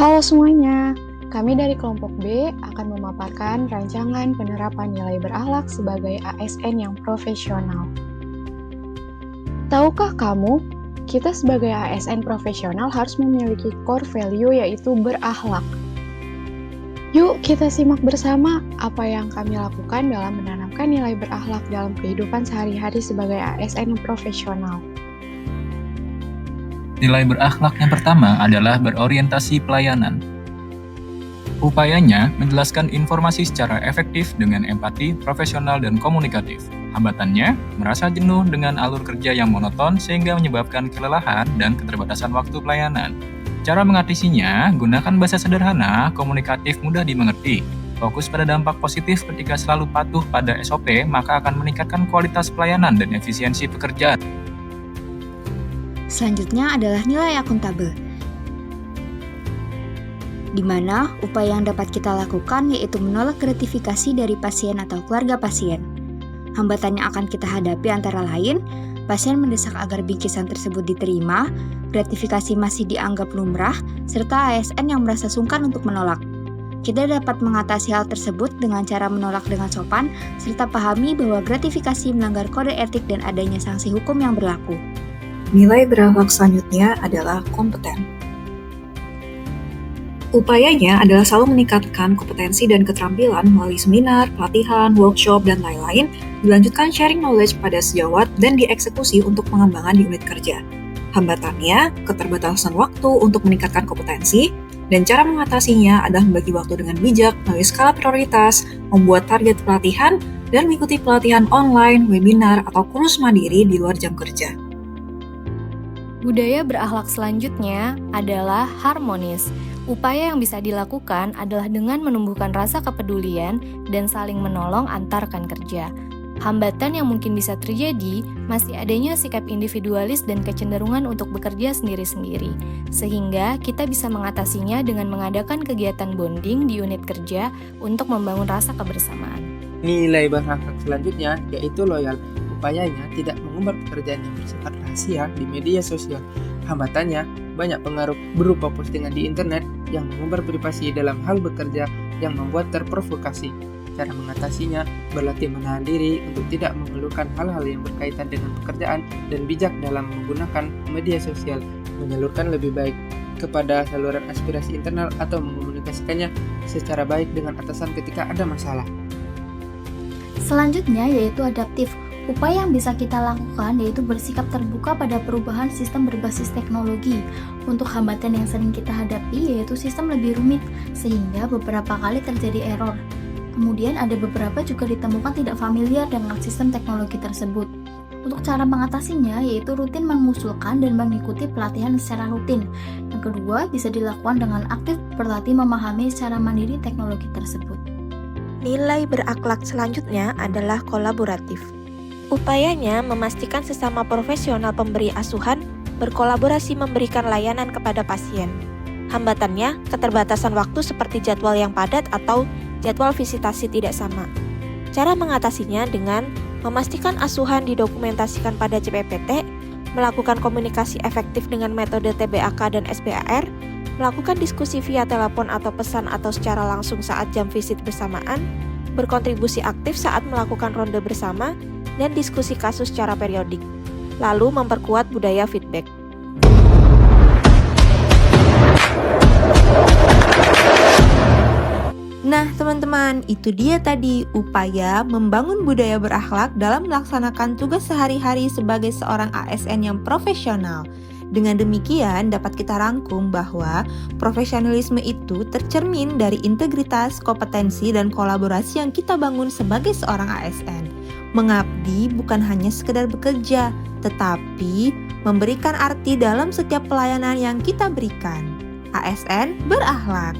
Halo semuanya, kami dari kelompok B akan memaparkan rancangan penerapan nilai berakhlak sebagai ASN yang profesional. Tahukah kamu, kita sebagai ASN profesional harus memiliki core value yaitu berakhlak. Yuk kita simak bersama apa yang kami lakukan dalam menanamkan nilai berakhlak dalam kehidupan sehari-hari sebagai ASN yang profesional. Nilai berakhlak yang pertama adalah berorientasi pelayanan. Upayanya menjelaskan informasi secara efektif dengan empati, profesional, dan komunikatif. Hambatannya, merasa jenuh dengan alur kerja yang monoton sehingga menyebabkan kelelahan dan keterbatasan waktu pelayanan. Cara mengatasinya, gunakan bahasa sederhana, komunikatif, mudah dimengerti. Fokus pada dampak positif ketika selalu patuh pada SOP, maka akan meningkatkan kualitas pelayanan dan efisiensi pekerjaan. Selanjutnya adalah nilai akuntabel, di mana upaya yang dapat kita lakukan yaitu menolak gratifikasi dari pasien atau keluarga pasien. Hambatan yang akan kita hadapi antara lain, pasien mendesak agar bingkisan tersebut diterima, gratifikasi masih dianggap lumrah, serta ASN yang merasa sungkan untuk menolak. Kita dapat mengatasi hal tersebut dengan cara menolak dengan sopan, serta pahami bahwa gratifikasi melanggar kode etik dan adanya sanksi hukum yang berlaku. Nilai berakhlak selanjutnya adalah kompeten. Upayanya adalah selalu meningkatkan kompetensi dan keterampilan melalui seminar, pelatihan, workshop, dan lain-lain, dilanjutkan sharing knowledge pada sejawat dan dieksekusi untuk pengembangan di unit kerja. Hambatannya, keterbatasan waktu untuk meningkatkan kompetensi, dan cara mengatasinya adalah membagi waktu dengan bijak melalui skala prioritas, membuat target pelatihan, dan mengikuti pelatihan online, webinar, atau kursus mandiri di luar jam kerja. Budaya berakhlak selanjutnya adalah harmonis. Upaya yang bisa dilakukan adalah dengan menumbuhkan rasa kepedulian dan saling menolong antar rekan kerja. Hambatan yang mungkin bisa terjadi masih adanya sikap individualis dan kecenderungan untuk bekerja sendiri-sendiri, sehingga kita bisa mengatasinya dengan mengadakan kegiatan bonding di unit kerja untuk membangun rasa kebersamaan. Nilai berakhlak selanjutnya yaitu loyal. Upayanya tidak mengumbar pekerjaan yang bersifat rahasia di media sosial. Hambatannya, banyak pengaruh berupa postingan di internet yang mengumbar privasi dalam hal bekerja yang membuat terprovokasi. Cara mengatasinya, berlatih menahan diri untuk tidak mengeluhkan hal-hal yang berkaitan dengan pekerjaan dan bijak dalam menggunakan media sosial, menyalurkan lebih baik kepada saluran aspirasi internal atau mengkomunikasikannya secara baik dengan atasan ketika ada masalah. Selanjutnya yaitu adaptif. Upaya yang bisa kita lakukan yaitu bersikap terbuka pada perubahan sistem berbasis teknologi. Untuk hambatan yang sering kita hadapi yaitu sistem lebih rumit, sehingga beberapa kali terjadi error. Kemudian ada beberapa juga ditemukan tidak familiar dengan sistem teknologi tersebut. Untuk cara mengatasinya yaitu rutin mengusulkan dan mengikuti pelatihan secara rutin. Yang kedua bisa dilakukan dengan aktif berlatih memahami secara mandiri teknologi tersebut. Nilai berakhlak selanjutnya adalah kolaboratif. Upayanya memastikan sesama profesional pemberi asuhan berkolaborasi memberikan layanan kepada pasien. Hambatannya, keterbatasan waktu seperti jadwal yang padat atau jadwal visitasi tidak sama. Cara mengatasinya dengan memastikan asuhan didokumentasikan pada CPPT, melakukan komunikasi efektif dengan metode TBAK dan SBAR, melakukan diskusi via telepon atau pesan atau secara langsung saat jam visit bersamaan, berkontribusi aktif saat melakukan ronde bersama, dan diskusi kasus secara periodik, lalu memperkuat budaya feedback. Nah teman-teman, itu dia tadi upaya membangun budaya berakhlak dalam melaksanakan tugas sehari-hari sebagai seorang ASN yang profesional. Dengan demikian dapat kita rangkum bahwa profesionalisme itu tercermin dari integritas, kompetensi, dan kolaborasi yang kita bangun sebagai seorang ASN. Mengabdi bukan hanya sekedar bekerja, tetapi memberikan arti dalam setiap pelayanan yang kita berikan. ASN berakhlak.